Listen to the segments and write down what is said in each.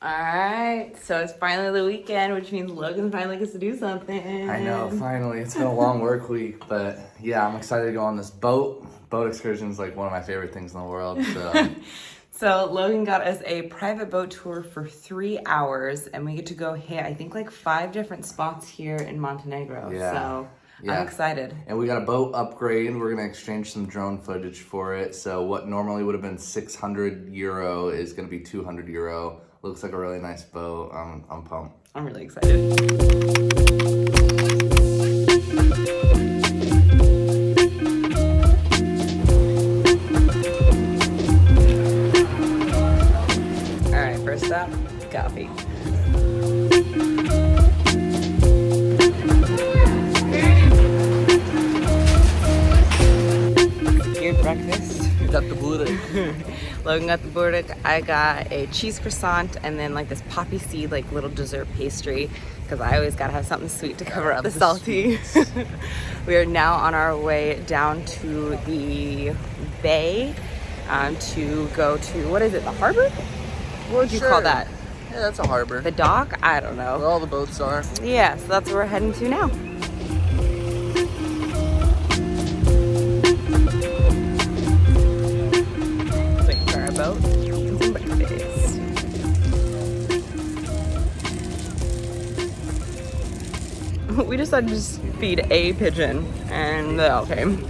All right, so it's finally the weekend, which means Logan finally gets to do something. I know, finally. It's been a long work week, but yeah, I'm excited to go on this boat. Boat excursion is like one of my favorite things in the world. So, so Logan got us a private boat tour for 3 hours, and we get to go hit, I think, like 5 different spots here in Montenegro. Yeah. So Yeah. I'm excited. And we got a boat upgrade. We're going to exchange some drone footage for it. So what normally would have been 600 euro is going to be 200 euro. Looks like a really nice boat. I'm pumped. I'm really excited. All right, first stop, coffee. Secured breakfast. You got the burek. Logan got the burek. I got a cheese croissant and then like this poppy seed like little dessert pastry because I always gotta have something sweet to cover up the salty. We are now on our way down to the bay to go to, what is it, the harbor? What would you call that? Yeah, that's a harbor. The dock? I don't know. Where all the boats are. Yeah, so that's where we're heading to now. Waiting for our boat and some breakfast. We decided to just feed a pigeon and they all came.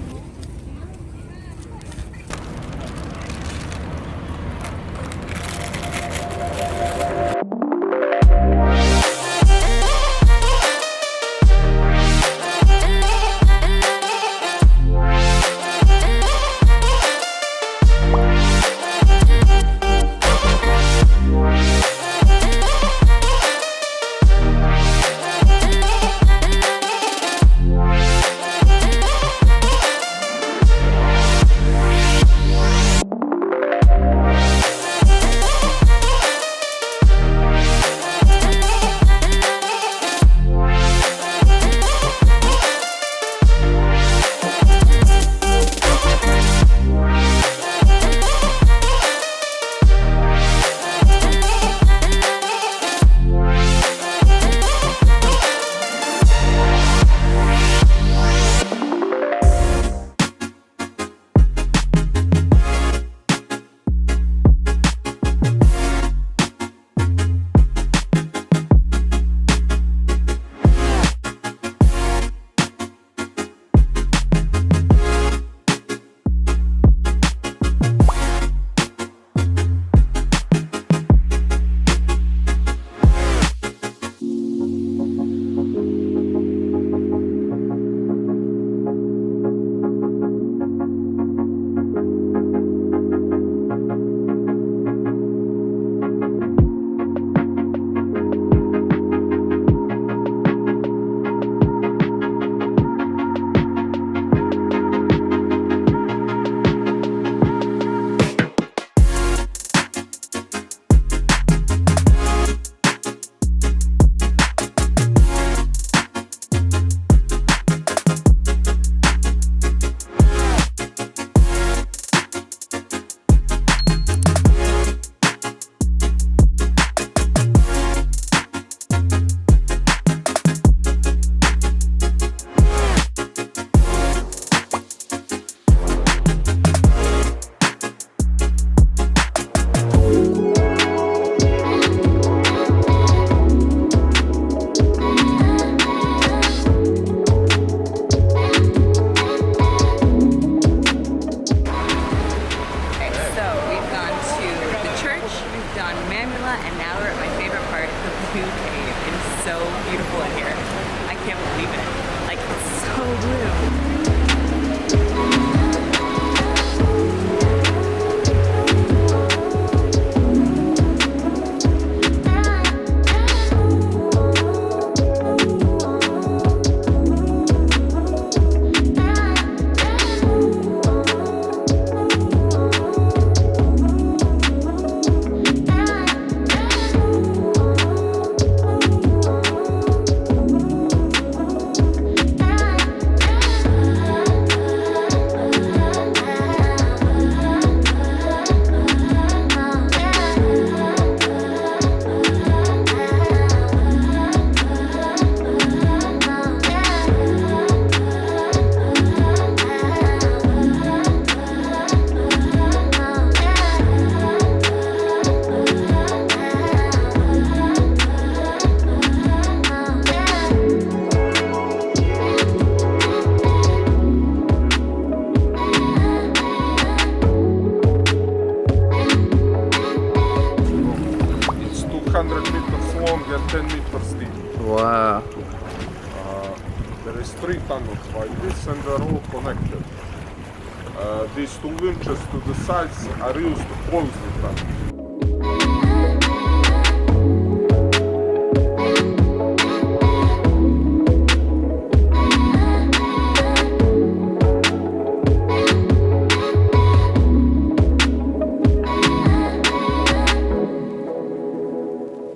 Mamula, and now we're at my favorite part, the blue cave. It is so beautiful in here. I can't believe it. Like, it's so blue. 300 meters long and 10 meters deep. Wow. There is 3 tunnels like this and they're all connected. These 2 winches to the sides are used to close the tunnel.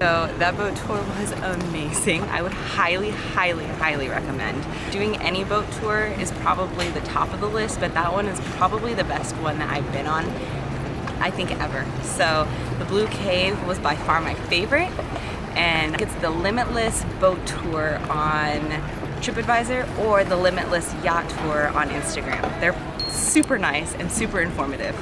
So that boat tour was amazing. I would highly, highly, highly recommend. Doing any boat tour is probably the top of the list, but that one is probably the best one that I've been on, I think, ever. So the Blue Cave was by far my favorite, and it's the Limitless boat tour on TripAdvisor or the Limitless yacht tour on Instagram. They're super nice and super informative.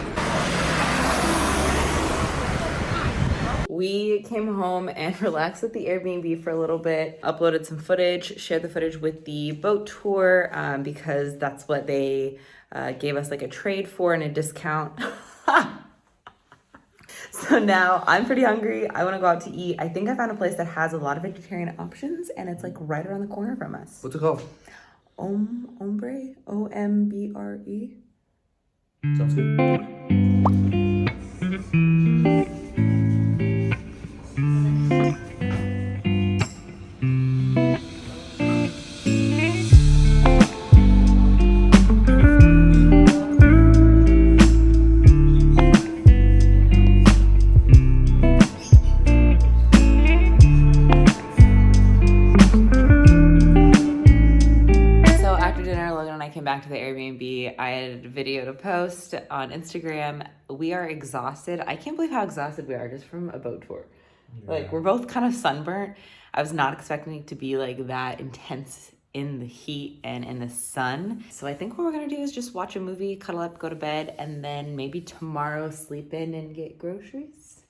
We came home and relaxed at the Airbnb for a little bit, uploaded some footage, shared the footage with the boat tour because that's what they gave us like a trade for and a discount. So now I'm pretty hungry. I want to go out to eat. I think I found a place that has a lot of vegetarian options and it's like right around the corner from us. What's it called? Ombre? O-M-B-R-E? Sounds good. Back to the Airbnb. I had a video to post on Instagram. We are exhausted. I can't believe how exhausted we are just from a boat tour. Yeah. Like, we're both kind of sunburnt. I was not expecting it to be like that intense in the heat and in the sun. So I think what we're gonna do is just watch a movie, cuddle up, go to bed, and then maybe tomorrow sleep in and get groceries.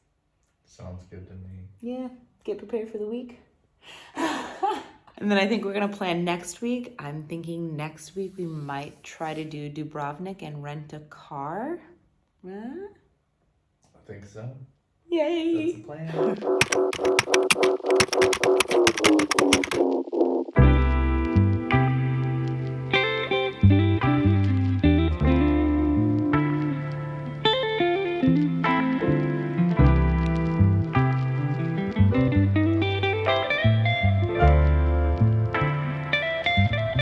Sounds good to me. Yeah, get prepared for the week. And then I think we're gonna plan next week. I'm thinking next week we might try to do Dubrovnik and rent a car. Huh? I think so. Yay! That's the plan.